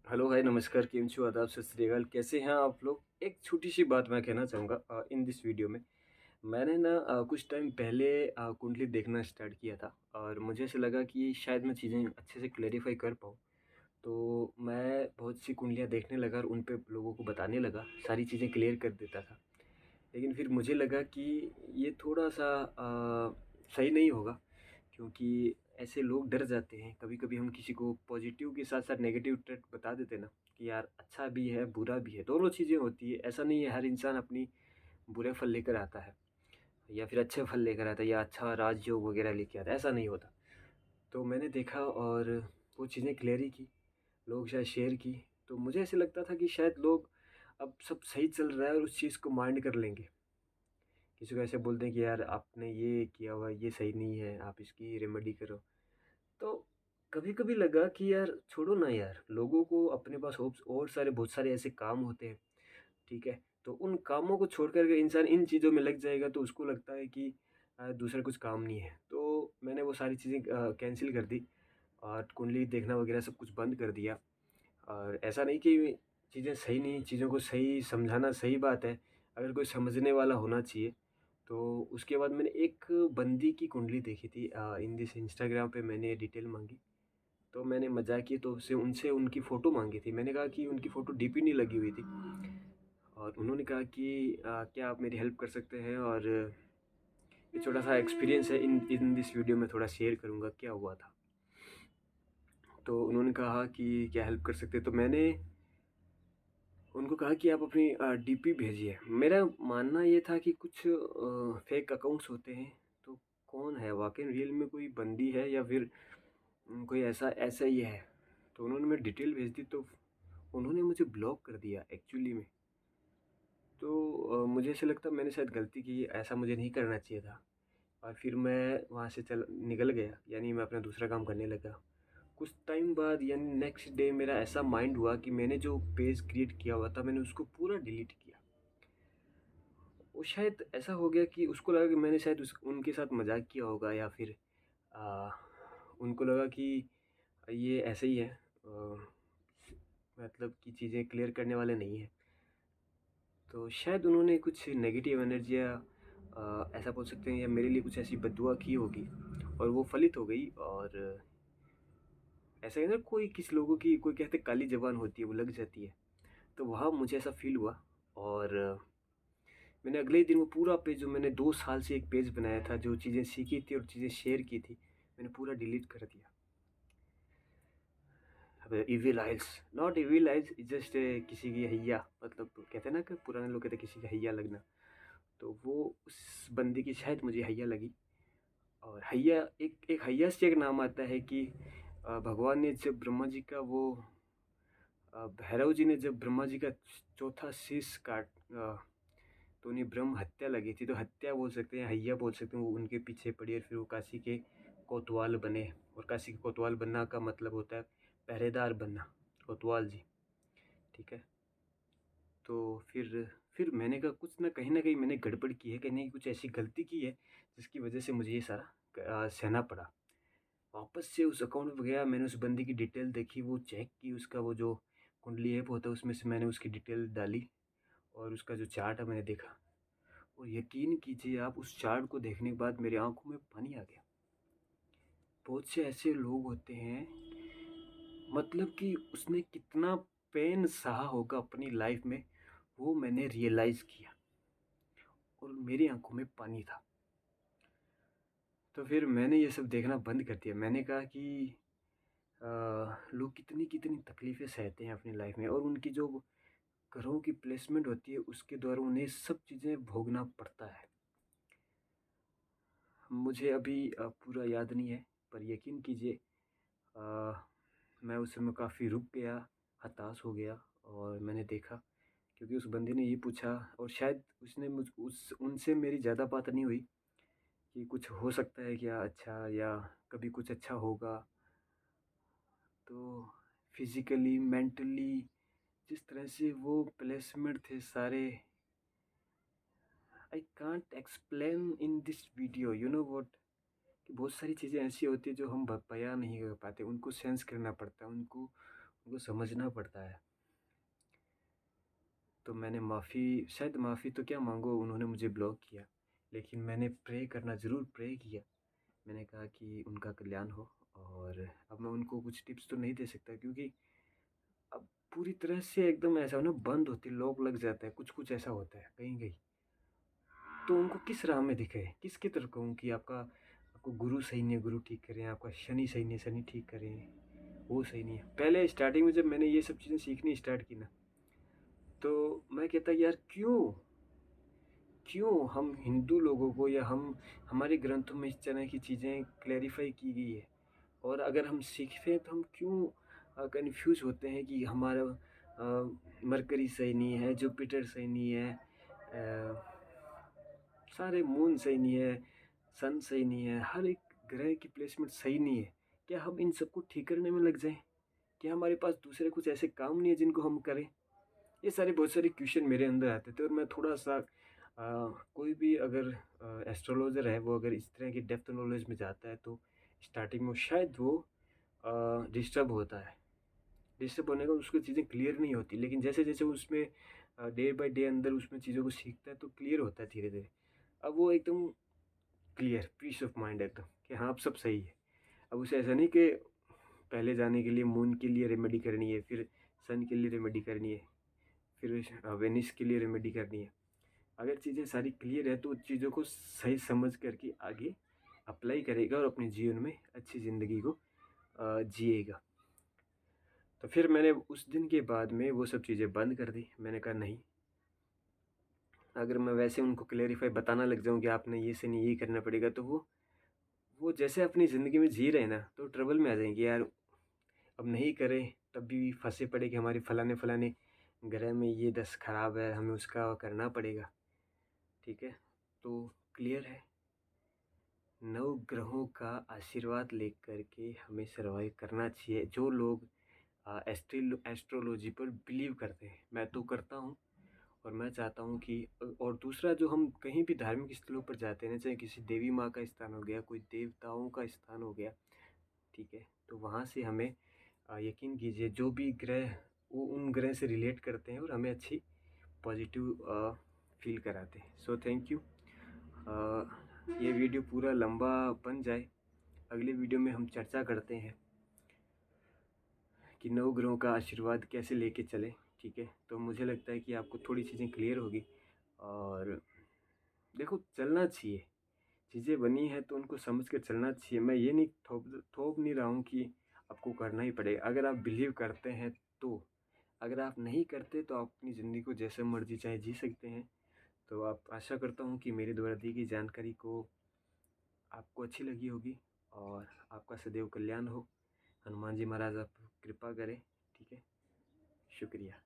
Hello, हाय, नमस्कार, केम छो, आदाब, सत श्री अकाल। कैसे हैं आप लोग? एक छोटी-सी बात मैं कहना चाहूँगा इन दिस वीडियो में। मैंने ना कुछ टाइम पहले कुंडली देखना स्टार्ट किया था और मुझे ऐसा लगा कि शायद मैं चीज़ें अच्छे से क्लैरिफ़ाई कर पाऊँ। तो मैं बहुत सी कुंडलियाँ देखने लगा और उन पे लोगों को बताने लगा, सारी चीज़ें क्लियर कर देता था। लेकिन फिर मुझे लगा कि ये थोड़ा-सा सही नहीं होगा, क्योंकि ऐसे लोग डर जाते हैं। कभी-कभी हम किसी को पॉज़िटिव के साथ-साथ नेगेटिव ट्रेट बता देते हैं ना, कि यार अच्छा भी है, बुरा भी है, दोनों चीज़ें होती है। ऐसा नहीं है हर इंसान अपनी बुरे फल लेकर आता है या फिर अच्छे फल लेकर आता है या अच्छा राजयोग वग़ैरह लेके आता है, ऐसा नहीं होता। तो मैंने देखा और वो चीज़ें क्लियर ही की, लोगों के साथ शेयर की, तो मुझे ऐसे लगता था कि शायद लोग अब सब सही चल रहा है और उस चीज़ को माइंड कर लेंगे। किसी को ऐसे बोल दें कि यार आपने ये किया हुआ है, ये सही नहीं है, आप इसकी रेमेडी करो। तो कभी-कभी लगा कि यार छोड़ो ना यार, लोगों को अपने पास और सारे बहुत सारे ऐसे काम होते हैं, ठीक है? तो उन कामों को छोड़ कर के इंसान इन चीज़ों में लग जाएगा तो उसको लगता है कि दूसरा कुछ काम नहीं है। तो मैंने वो सारी चीज़ें कैंसल कर दी और कुंडली देखना वगैरह सब कुछ बंद कर दिया। और ऐसा नहीं कि चीज़ें सही नहीं, चीज़ों को सही समझाना सही बात है, अगर कोई समझने वाला होना चाहिए। तो उसके बाद मैंने एक बंदी की कुंडली देखी थी इन दिस इंस्टाग्राम पे मैंने डिटेल माँगी, तो मैंने मज़ाकिया तौर से उनसे उनकी फ़ोटो माँगी थी। मैंने कहा कि उनकी फ़ोटो डीपी नहीं लगी हुई थी और उन्होंने कहा कि क्या आप मेरी हेल्प कर सकते हैं? और ये छोटा-सा एक्सपीरियंस है इन इन दिस वीडियो में थोड़ा शेयर करूँगा क्या हुआ था। तो उन्होंने कहा कि क्या हेल्प कर सकते हैं? तो मैंने उनको कहा कि आप अपनी डीपी भेजिए। मेरा मानना ये था कि कुछ फेक अकाउंट्स होते हैं, तो कौन है वाक़ई रियल में कोई बंदी है या फिर कोई ऐसा ऐसा ही है। तो उन्होंने मेरी डिटेल भेज दी तो उन्होंने मुझे ब्लॉक कर दिया एक्चुअली में। तो मुझे ऐसा लगता मैंने शायद गलती की, ऐसा मुझे नहीं करना चाहिए था और फिर मैं वहाँ से चल निकल गया, यानी मैं अपना दूसरा काम करने लगा। कुछ टाइम बाद यानी नेक्स्ट डे मेरा ऐसा माइंड हुआ कि मैंने जो पेज क्रिएट किया हुआ था मैंने उसको पूरा डिलीट किया। वो शायद ऐसा हो गया कि उसको लगा कि मैंने शायद उस उनके साथ मज़ाक किया होगा या फिर अ, उनको लगा कि ये ऐसे ही है, मतलब कि चीज़ें क्लियर करने वाले नहीं हैं। तो शायद उन्होंने कुछ नेगेटिव एनर्जियाँ ऐसा बोल सकते हैं या मेरे लिए कुछ ऐसी बद्दुआ की होगी और वो फलित हो गई। और ऐसा है ना, कोई किसी लोगों की कोई कहते हैं काली ज़बान होती है, वो लग जाती है। तो वहाँ मुझे ऐसा फ़ील हुआ और मैंने अगले ही दिन वो पूरा पेज जो मैंने 2 साल से एक पेज बनाया था, जो चीज़ें सीखी थी और चीज़ें शेयर की थी, मैंने पूरा डिलीट कर दिया। अब evil eyes, not evil eyes, just किसी की हैया, मतलब कहते हैं ना कि पुराने लोग कहते हैं किसी की हैया लगना। तो वो उस बंदे की शायद मुझे हैया लगी। और हैया एक एक हैया से एक नाम आता है कि भगवान ने जब ब्रह्मा जी का वो भैरव जी ने जब ब्रह्मा जी का चौथा शीश तो उन्हें ब्रह्म हत्या लगी थी, तो हत्या बोल सकते हैं, हैया बोल सकते हैं, वो उनके पीछे पड़ी और फिर वो काशी के कोतवाल बने। और काशी के कोतवाल बनना का मतलब होता है पहरेदार बनना, कोतवाल जी, ठीक है। तो फिर मैंने कहा कुछ ना कहीं न कहीं मैंने गड़बड़ की है, कहीं न कहीं कुछ ऐसी गलती की है जिसकी वजह से मुझे ये सारा सहना पड़ा। वापस से उस अकाउंट पे गया, मैंने उस बंदे की डिटेल देखी, वो चेक की, उसका वो जो कुंडली ऐप होता है उसमें से मैंने उसकी डिटेल डाली और उसका जो चार्ट है मैंने देखा। और यकीन कीजिए आप, उस चार्ट को देखने के बाद मेरी आँखों में पानी आ गया। बहुत से ऐसे लोग होते हैं, मतलब कि उसने कितना पेन सहा होगा अपनी लाइफ़ में, वो मैंने रियलाइज़ किया और मेरी आँखों में पानी था। तो फिर मैंने ये सब देखना बंद कर दिया। मैंने कहा कि अ, लोग कितनी-कितनी तकलीफ़ें सहते हैं अपनी लाइफ़ में और उनकी जो ग्रहों की प्लेसमेंट होती है उसके द्वारा उन्हें सब चीज़ें भोगना पड़ता है। मुझे अभी पूरा याद नहीं है, पर यकीन कीजिए अ, मैं उस समय काफ़ी रुक गया, हताश हो गया और मैंने देखा, क्योंकि उस बंदे ने ये पूछा और शायद उसने मुझ उस उनसे मेरी ज़्यादा बात नहीं हुई कि कुछ हो सकता है क्या अच्छा, या कभी कुछ अच्छा होगा। तो फिज़िकली, मेंटली जिस तरह से वो प्लेसमेंट थे सारे, I can't explain in this video, you know what, कि बहुत सारी चीज़ें ऐसी होती हैं जो हम बयां नहीं कर पाते, उनको सेंस करना पड़ता है, उनको उनको समझना पड़ता है। तो मैंने माफ़ी तो क्या माँगो, उन्होंने मुझे ब्लॉक किया, लेकिन मैंने प्रे करना ज़रूर प्रे किया। मैंने कहा कि उनका कल्याण हो। और अब मैं उनको कुछ टिप्स तो नहीं दे सकता, क्योंकि अब पूरी तरह से एकदम ऐसा हो ना, बंद होती, लॉक लग जाता है, कुछ-कुछ ऐसा होता है कहीं-कहीं। तो उनको किस राह में दिखाएँ? किसकी तरफ कहूँ कि आपको गुरु सही नहीं है, गुरु ठीक करें, आपका शनि सही नहीं है, शनि ठीक करें, वो सही नहीं है। पहले स्टार्टिंग में जब मैंने ये सब चीज़ें सीखनी स्टार्ट की ना, तो मैं कहता यार क्यों? क्यों हम हिंदू लोगों को, या हमारे ग्रंथों में इस तरह की चीज़ें क्लैरिफ़ाई की गई है, और अगर हम सीखते हैं तो हम क्यों कन्फ्यूज़ होते हैं कि हमारा मरकरी सही नहीं है, जुपिटर सही नहीं है, सारे मून सही नहीं है, सन सही नहीं है, हर एक ग्रह की प्लेसमेंट सही नहीं है। क्या हम इन सबको ठीक करने में लग जाएँ? क्या हमारे पास दूसरे कुछ ऐसे काम नहीं है जिनको हम करें? ये सारे बहुत सारे क्वेश्चन मेरे अंदर आते थे, और मैं थोड़ा-सा कोई भी अगर एस्ट्रोलॉज़र है, वो अगर इस तरह की डेप्थ नॉलेज में जाता है, तो स्टार्टिंग में शायद वो डिस्टर्ब होता है। डिस्टर्ब होने का, उसको चीज़ें क्लियर नहीं होती, लेकिन जैसे-जैसे उसमें डे बाय डे अंदर उसमें चीज़ों को सीखता है, तो क्लियर होता है धीरे-धीरे। अब वो एकदम क्लियर, पीस ऑफ माइंड एकदम कि हाँ, अब सब सही है। अब उसे ऐसा नहीं कि पहले जाने के लिए मून के लिए रेमेडी करनी है, फिर सन के लिए रेमेडी करनी है, फिर वेनिस के लिए रेमेडी करनी है। अगर चीज़ें सारी क्लियर है, तो उन चीज़ों को सही समझ करके आगे अप्लाई करेगा, और अपने जीवन में अच्छी ज़िंदगी को जिएगा। तो फिर मैंने उस दिन के बाद में वो सब चीज़ें बंद कर दी। मैंने कहा नहीं, अगर मैं वैसे उनको क्लेरिफ़ाई बताना लग जाऊँ कि आपने ये से नहीं ये करना पड़ेगा, तो वो जैसे अपनी ज़िंदगी में जी रहे हैं ना, तो ट्रबल में आ जाएँगे यार। अब नहीं करें तब भी फँसे पड़े कि हमारे फलाने-फलाने ग्रह में ये दशा खराब है, हमें उसका करना पड़ेगा। ठीक है? तो क्लियर है, नवग्रहों का आशीर्वाद लेकर के हमें सर्वाइव करना चाहिए। जो लोग एस्ट्रोलॉजी पर बिलीव करते हैं, मैं तो करता हूँ, और मैं चाहता हूँ कि और दूसरा, जो हम कहीं भी धार्मिक स्थलों पर जाते हैं ना, चाहे किसी देवी माँ का स्थान हो गया, कोई देवताओं का स्थान हो गया, ठीक है? तो वहाँ से हमें यकीन कीजिए, जो भी ग्रह, वो उन ग्रह से रिलेट करते हैं, और हमें अच्छी पॉजिटिव फ़ील कराते हैं। So thank you. ये वीडियो पूरा लंबा बन जाए, अगले वीडियो में हम चर्चा करते हैं कि नवग्रहों का आशीर्वाद कैसे लेके चलें, ठीक है? तो मुझे लगता है कि आपको थोड़ी चीज़ें क्लियर होगी, और देखो, चलना चाहिए। चीज़ें बनी हैं तो उनको समझ कर चलना चाहिए। मैं ये नहीं थोप नहीं रहा हूँ कि आपको करना ही पड़ेगा। अगर आप बिलीव करते हैं तो, अगर आप नहीं करते तो आप अपनी ज़िंदगी को जैसे मर्ज़ी चाहे जी सकते हैं। तो आप, आशा करता हूँ कि मेरे द्वारा दी गई जानकारी को आपको अच्छी लगी होगी, और आपका सदैव कल्याण हो। हनुमान जी महाराज आप कृपा करें, ठीक है? शुक्रिया।